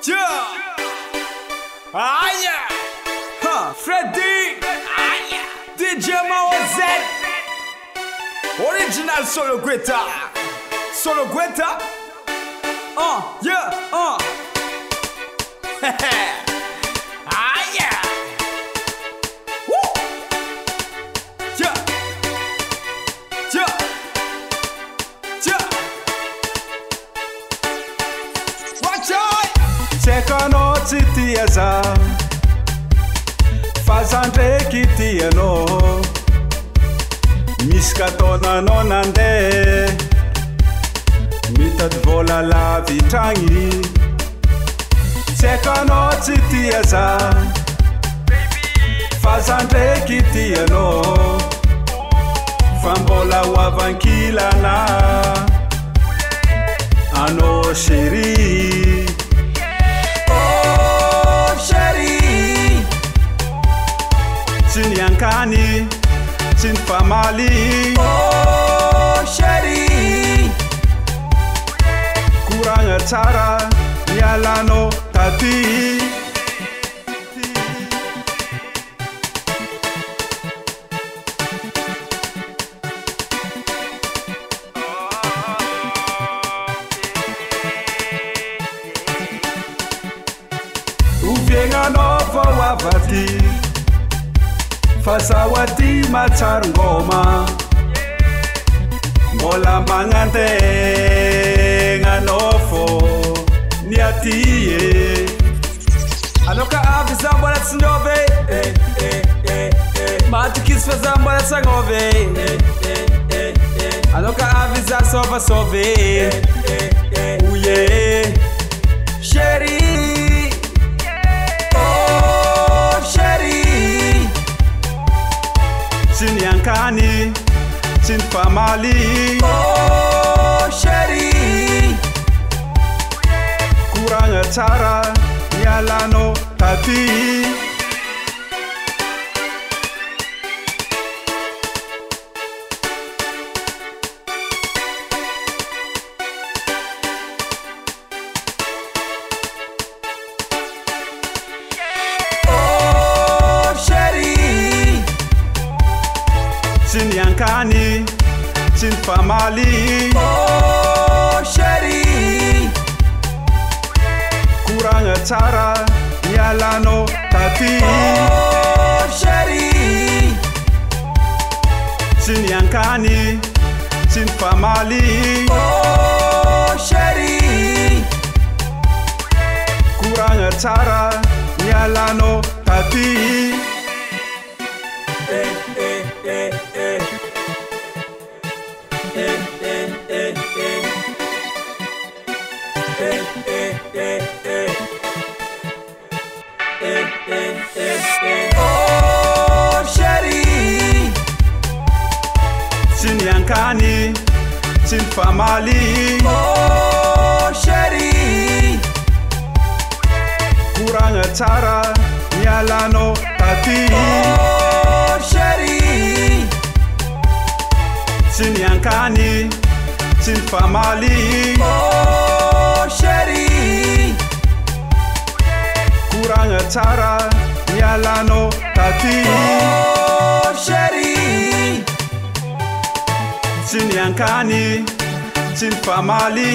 Yeah. Ah yeah. Huh. Freddy. Ah yeah. DJ Mao Z. Original Solo Guetta. Solo Guetta. Yeah. Ah yeah. Woo. Yeah. Yeah. Yeah. Watch out. Sekano titiaza Fazandre kitiano Miskatona nonande Mitad vola la vitrangi Sekano titiaza Fazandre kitiano Fambola wavankilana Ano chérie Sin yankani, sin famali. Oh, chérie. Kuranga tara, nyalano tati. Uvienga nova wavati. Fasawati matar ngoma Mola mangante nganofo niatie Anoka avi zambala tsindove Matikis fa zambala tsangove Anoka avi za sova sove Uye Chérie. Oh chérie. Sin yankani, sin famali. Oh chérie. Kuranga tara, nyalano tati. Oh chérie. Sin yankani, sin famali. Oh chérie. Kuranga tara, nyalano tati. Oh chérie. Sin yankani, sin famali. Oh chérie. Kuranga tara, nyalano tati. Oh chérie. Sin yankani, sin famali. Oh chérie. Kuranga tara, nyalano tati. Oh chérie. Sin yankani, sin famali. Oh chérie. Kuranga tara, nyalano tati. Oh chérie. Sin yankani, sin famali.